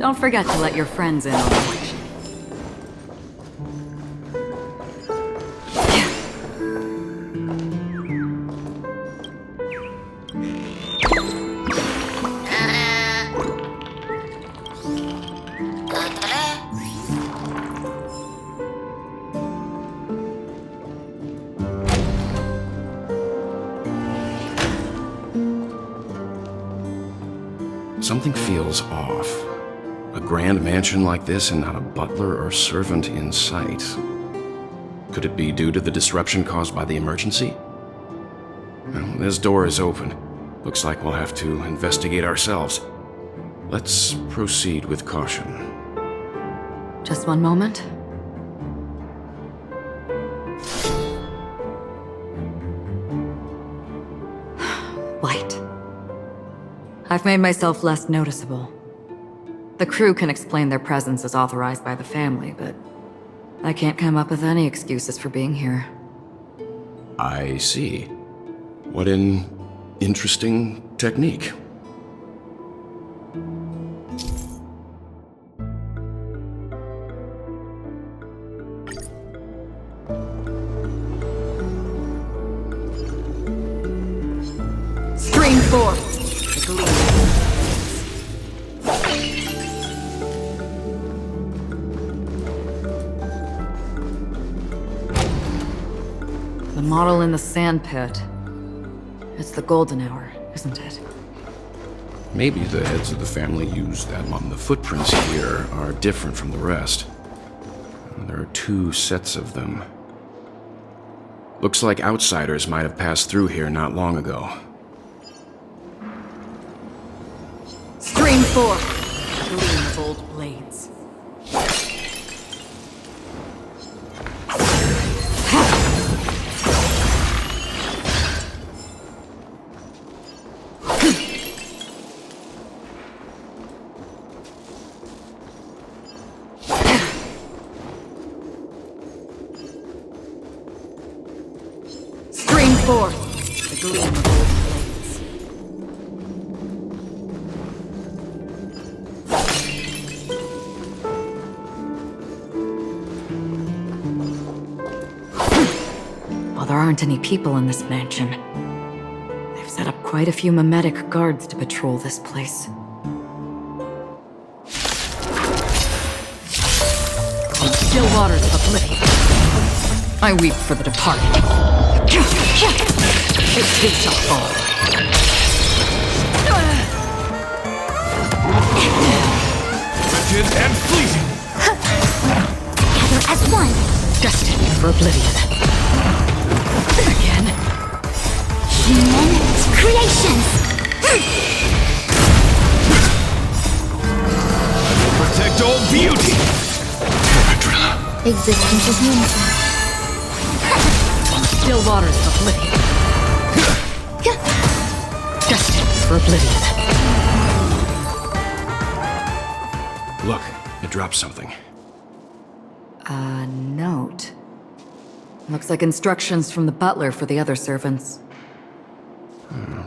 Don't forget to let your friends in on the action. Something feels off. A grand mansion like this and not a butler or servant in sight. Could it be due to the disruption caused by the emergency? Well, this door is open. Looks like we'll have to investigate ourselves. Let's proceed with caution. Just one moment. Light. I've made myself less noticeable. The crew can explain their presence as authorized by the family, but I can't come up with any excuses for being here. I see. What an interesting technique. Stream 4. The gleam. The model in the sandpit. It's the golden hour, isn't it? Maybe the heads of the family used that one. The footprints here are different from the rest. There are 2 sets of them. Looks like outsiders might have passed through here not long ago. Stream 4. The gleam of old blades. Stream 4. The gleam of old blades. Well, there aren't any people in this mansion. They've set up quite a few mimetic guards to patrol this place. On still waters of oblivion, I weep for the departed. It too shall fall. Rigid and fleeting. Together as one. Destined for oblivion. Again. Human creations. Protect all beauty. Existence is meaningful. On still waters of oblivion. Destined for oblivion. Look, it dropped something. A note. Looks like instructions from the butler for the other servants.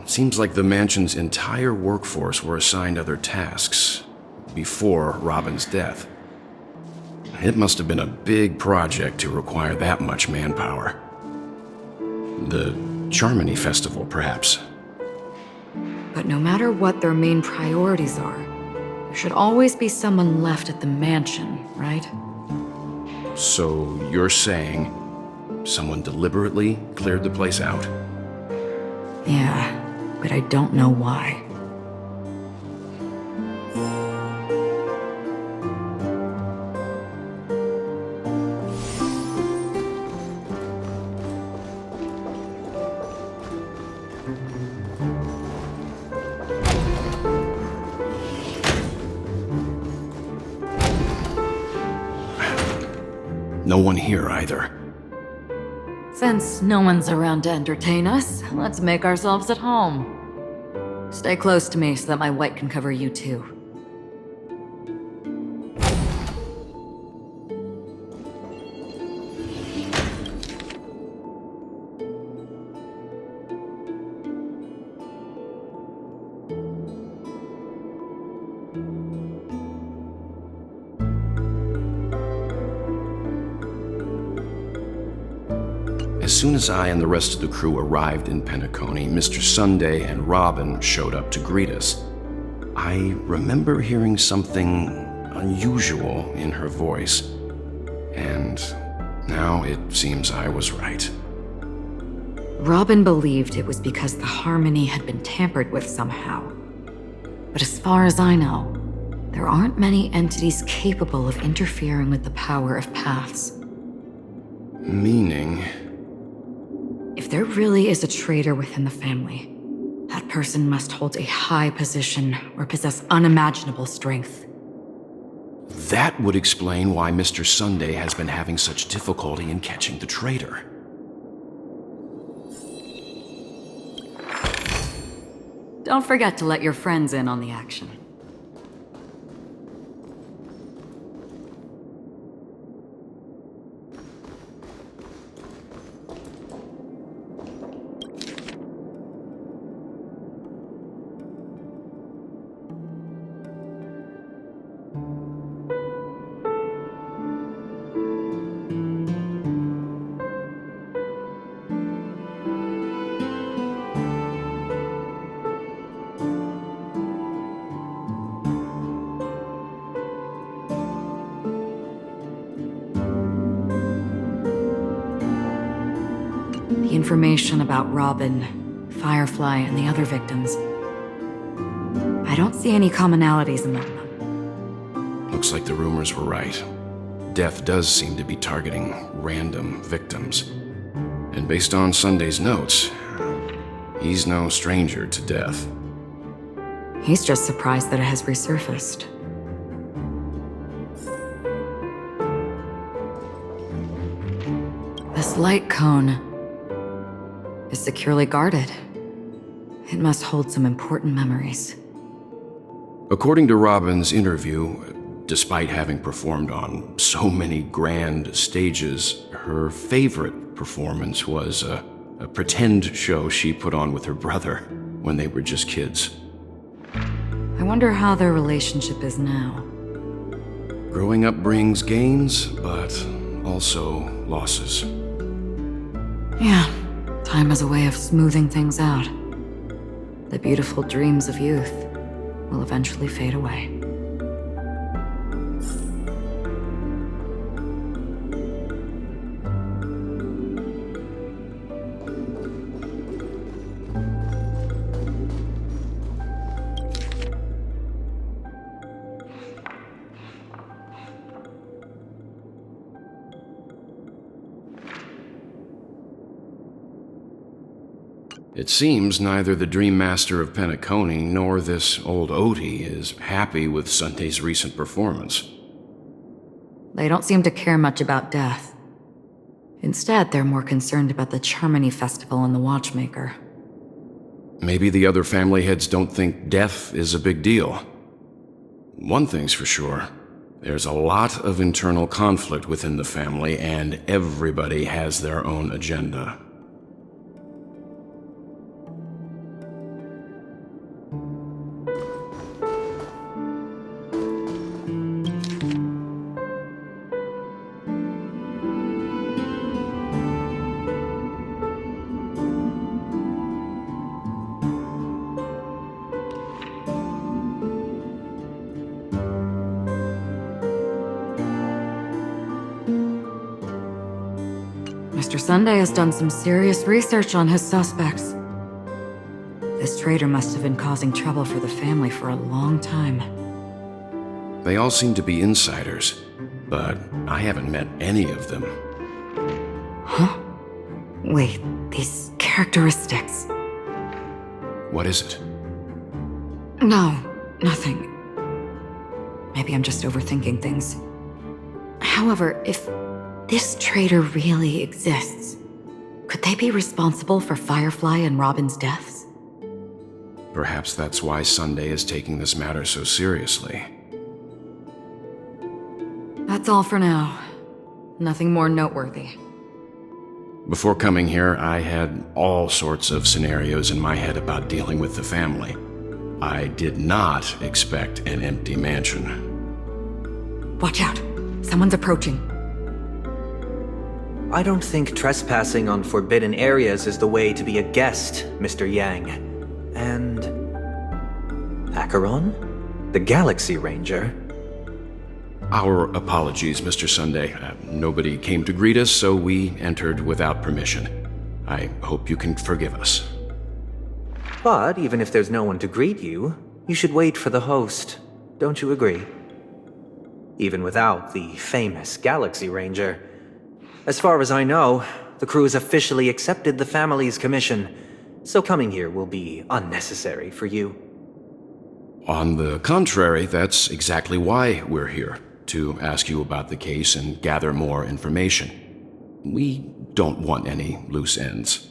Seems like the mansion's entire workforce were assigned other tasks before Robin's death. It must have been a big project to require that much manpower. The Charmony Festival, perhaps. But no matter what their main priorities are, there should always be someone left at the mansion, right? So you're saying someone deliberately cleared the place out? Yeah, but I don't know why. No one here either. Since no one's around to entertain us, let's make ourselves at home. Stay close to me so that my white can cover you too. soon as I and the rest of the crew arrived in Penacony, Mr. Sunday and Robin showed up to greet us. I remember hearing something unusual in her voice, and now it seems I was right. Robin believed it was because the harmony had been tampered with somehow. But as far as I know, there aren't many entities capable of interfering with the power of paths. Meaning? If there really is a traitor within the family, that person must hold a high position or possess unimaginable strength. That would explain why Mr. Sunday has been having such difficulty in catching the traitor. Don't forget to let your friends in on the action. The information about Robin, Firefly, and the other victims. I don't see any commonalities among them. Looks like the rumors were right. Death does seem to be targeting random victims. And based on Sunday's notes, he's no stranger to death. He's just surprised that it has resurfaced. This light cone is securely guarded. It must hold some important memories. According to Robin's interview, despite having performed on so many grand stages, her favorite performance was a pretend show she put on with her brother when they were just kids. I wonder how their relationship is now. Growing up brings gains, but also losses. Yeah, time is a way of smoothing things out. The beautiful dreams of youth will eventually fade away. It seems neither the Dream Master of Penacony nor this old Odie is happy with Sunday's recent performance. They don't seem to care much about death. Instead, they're more concerned about the Charmony Festival and the Watchmaker. Maybe the other family heads don't think death is a big deal. One thing's for sure, there's a lot of internal conflict within the family, and everybody has their own agenda. Mr. Sunday has done some serious research on his suspects. This traitor must have been causing trouble for the family for a long time. They all seem to be insiders, but I haven't met any of them. Huh? Wait, these characteristics... What is it? No, nothing. Maybe I'm just overthinking things. However, if this traitor really exists, could they be responsible for Firefly and Robin's deaths? Perhaps that's why Sunday is taking this matter so seriously. That's all for now. Nothing more noteworthy. Before coming here, I had all sorts of scenarios in my head about dealing with the family. I did not expect an empty mansion. Watch out. Someone's approaching. I don't think trespassing on forbidden areas is the way to be a guest, Mr. Yang. And... Acheron? The Galaxy Ranger? Our apologies, Mr. Sunday. Nobody came to greet us, so we entered without permission. I hope you can forgive us. But even if there's no one to greet you, you should wait for the host. Don't you agree? Even without the famous Galaxy Ranger. As far as I know, the crew has officially accepted the family's commission, so coming here will be unnecessary for you. On the contrary, that's exactly why we're here, to ask you about the case and gather more information. We don't want any loose ends.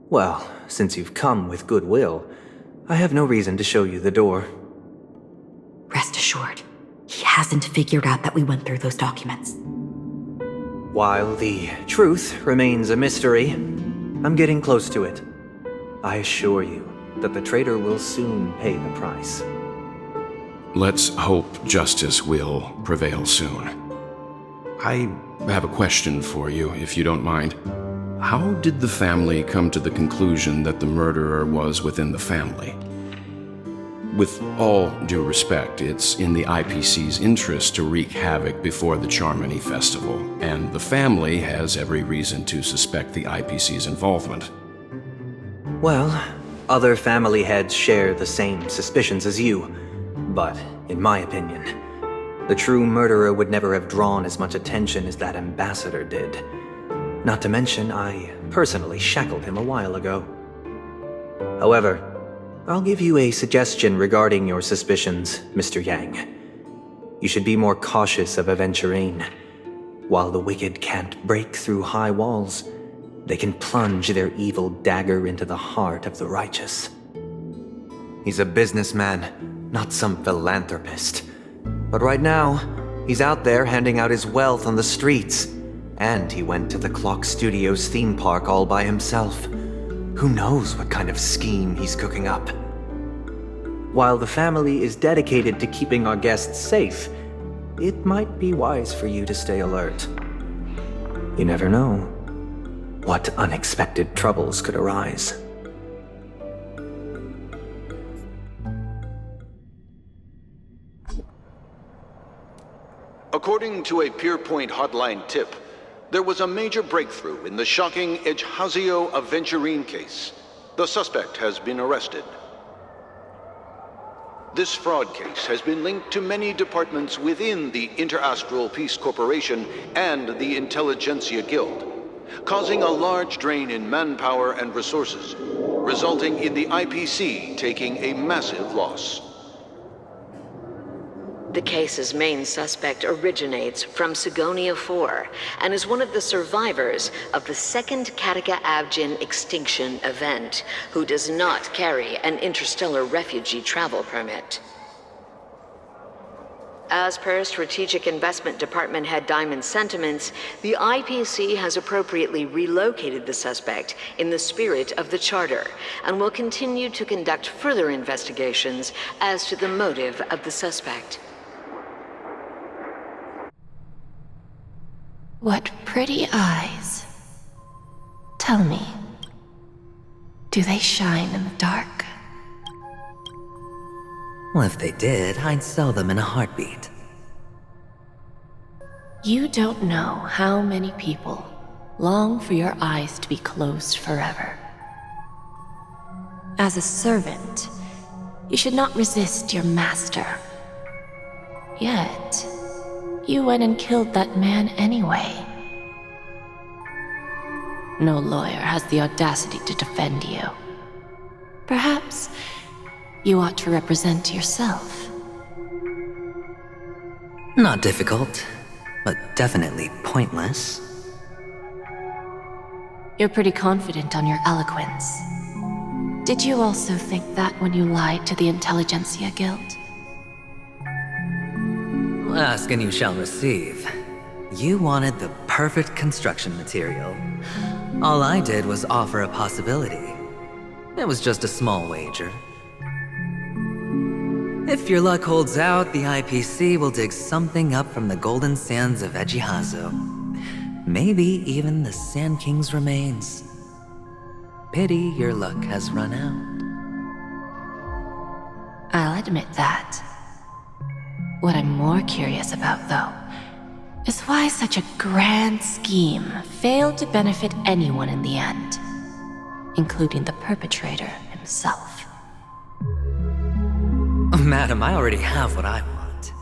Well, since you've come with goodwill, I have no reason to show you the door. Rest assured, he hasn't figured out that we went through those documents. While the truth remains a mystery, I'm getting close to it. I assure you that the traitor will soon pay the price. Let's hope justice will prevail soon. I have a question for you, if you don't mind. How did the family come to the conclusion that the murderer was within the family? With all due respect, it's in the IPC's interest to wreak havoc before the Charmony Festival, and the family has every reason to suspect the IPC's involvement. Well, other family heads share the same suspicions as you, but in my opinion, the true murderer would never have drawn as much attention as that ambassador did. Not to mention, I personally shackled him a while ago. However, I'll give you a suggestion regarding your suspicions, Mr. Yang. You should be more cautious of Aventurine. While the wicked can't break through high walls, they can plunge their evil dagger into the heart of the righteous. He's a businessman, not some philanthropist. But right now, he's out there handing out his wealth on the streets. And he went to the Clock Studios theme park all by himself. Who knows what kind of scheme he's cooking up? While the family is dedicated to keeping our guests safe, it might be wise for you to stay alert. You never know what unexpected troubles could arise. According to a Pierpoint hotline tip, there was a major breakthrough in the shocking HoYoverse Aventurine case. The suspect has been arrested. This fraud case has been linked to many departments within the Interastral Peace Corporation and the Intelligentsia Guild, causing a large drain in manpower and resources, resulting in the IPC taking a massive loss. The case's main suspect originates from Sigonia 4 and is one of the survivors of the second Kataka Abjin extinction event, who does not carry an interstellar refugee travel permit. As per Strategic Investment Department Head Diamond's sentiments, the IPC has appropriately relocated the suspect in the spirit of the Charter and will continue to conduct further investigations as to the motive of the suspect. What pretty eyes. Tell me, do they shine in the dark? Well, if they did, I'd sell them in a heartbeat. You don't know how many people long for your eyes to be closed forever. As a servant, you should not resist your master. Yet, you went and killed that man anyway. No lawyer has the audacity to defend you. Perhaps you ought to represent yourself. Not difficult, but definitely pointless. You're pretty confident on your eloquence. Did you also think that when you lied to the Intelligentsia Guild? Ask and you shall receive. You wanted the perfect construction material. All I did was offer a possibility. It was just a small wager. If your luck holds out, the IPC will dig something up from the golden sands of Ejihazo. Maybe even the Sand King's remains. Pity your luck has run out. I'll admit that. What I'm more curious about, though, is why such a grand scheme failed to benefit anyone in the end, including the perpetrator himself. Madam, I already have what I want.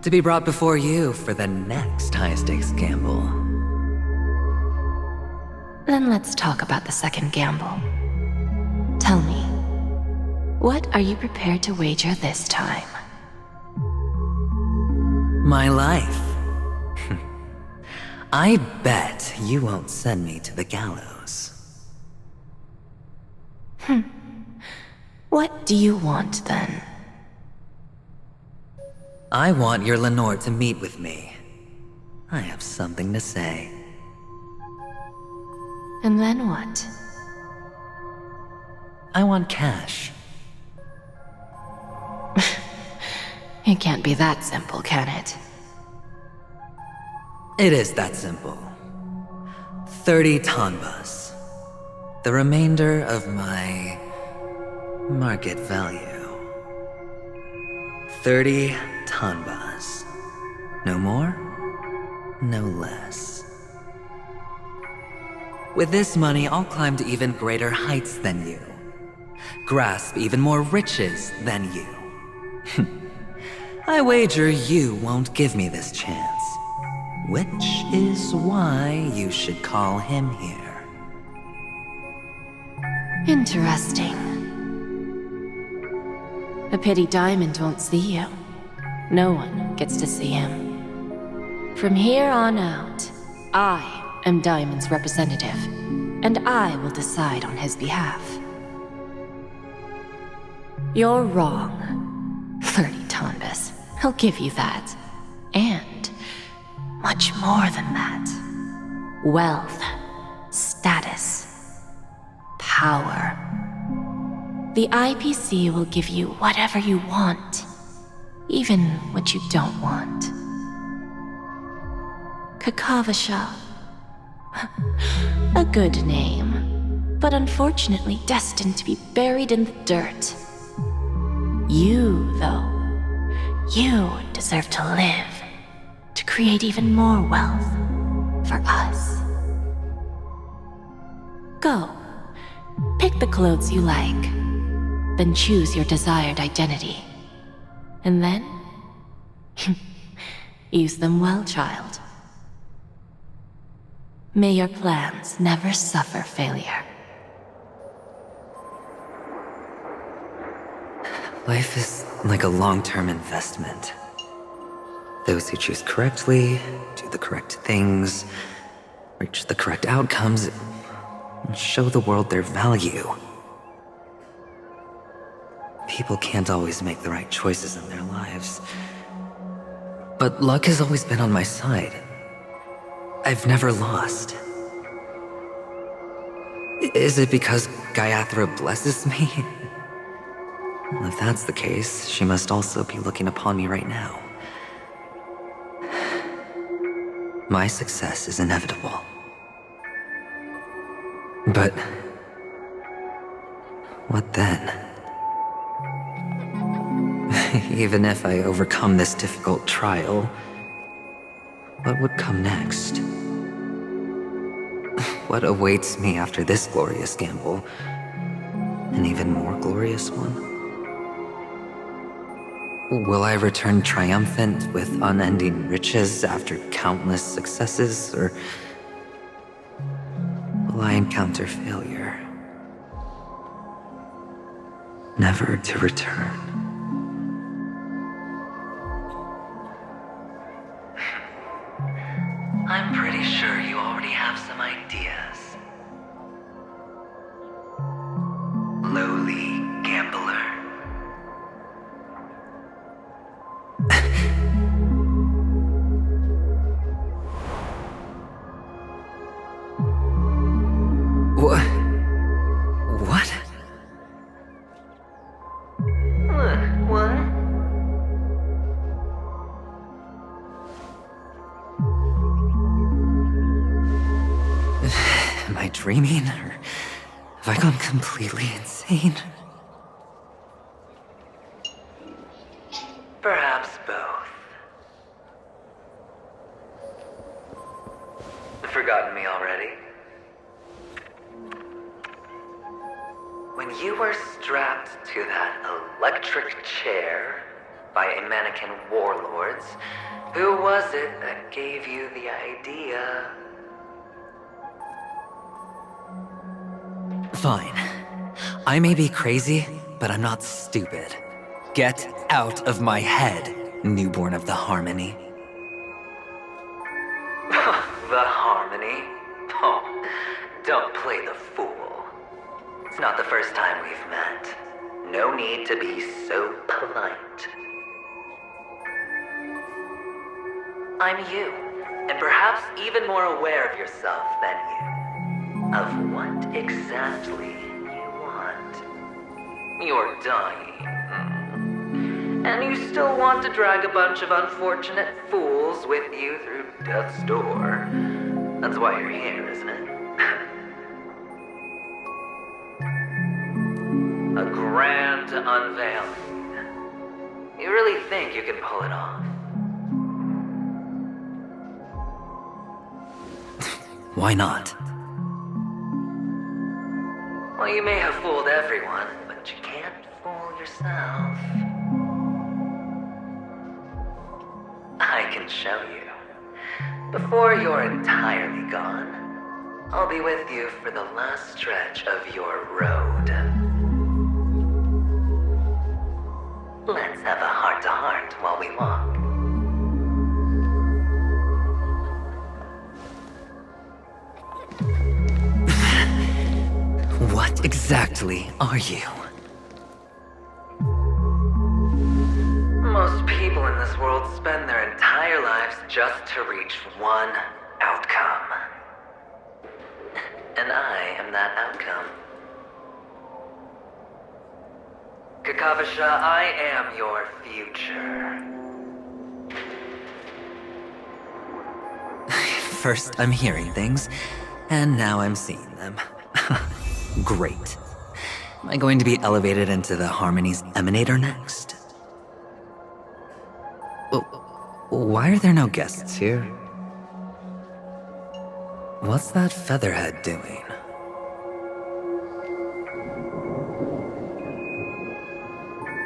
To be brought before you for the next high-stakes gamble. Then let's talk about the second gamble. Tell me, what are you prepared to wager this time? My life. I bet you won't send me to the gallows. What do you want, then? I want your Lenore to meet with me. I have something to say. And then what? I want cash. It can't be that simple, can it? It is that simple. 30 tanbas. The remainder of my market value. 30 tanbas. No more, no less. With this money, I'll climb to even greater heights than you. Grasp even more riches than you. I wager you won't give me this chance. Which is why you should call him here. Interesting. A pity Diamond won't see you. No one gets to see him. From here on out, I am Diamond's representative, and I will decide on his behalf. You're wrong. 30 tanbas. I'll give you that. And much more than that. Wealth, status, power. The IPC will give you whatever you want, even what you don't want. Kakavasha. A good name, but unfortunately destined to be buried in the dirt. You, though, you deserve to live, to create even more wealth for us. Go, pick the clothes you like, then choose your desired identity. And then, use them well, child. May your plans never suffer failure. Life is like a long-term investment. Those who choose correctly, do the correct things, reach the correct outcomes, and show the world their value. People can't always make the right choices in their lives. But luck has always been on my side. I've never lost. Is it because Gayatri blesses me? Well, if that's the case, she must also be looking upon me right now. My success is inevitable. But what then? Even if I overcome this difficult trial, what would come next? What awaits me after this glorious gamble? An even more glorious one? Will I return triumphant with unending riches after countless successes, or will I encounter failure, never to return? I'm pretty sure you already have some ideas. Lowly gambler. What? dreaming, or have I gone completely insane? Perhaps both. Forgotten me already? When you were strapped to that electric chair by a mannequin warlords, who was it that gave you the idea? Fine. I may be crazy, but I'm not stupid. Get out of my head, newborn of the Harmony. The Harmony? Oh, don't play the fool. It's not the first time we've met. No need to be so polite. I'm you, and perhaps even more aware of yourself than you. Of what exactly you want. You're dying. And you still want to drag a bunch of unfortunate fools with you through death's door. That's why you're here, isn't it? A grand unveiling. You really think you can pull it off? Why not? Well, you may have fooled everyone, but you can't fool yourself. I can show you. Before you're entirely gone, I'll be with you for the last stretch of your road. Let's have a heart-to-heart while we walk. What exactly are you? Most people in this world spend their entire lives just to reach one outcome. And I am that outcome. Kakavasha, I am your future. First I'm hearing things, and now I'm seeing them. Great. Am I going to be elevated into the Harmony's Emanator next? Why are there no guests here? What's that featherhead doing?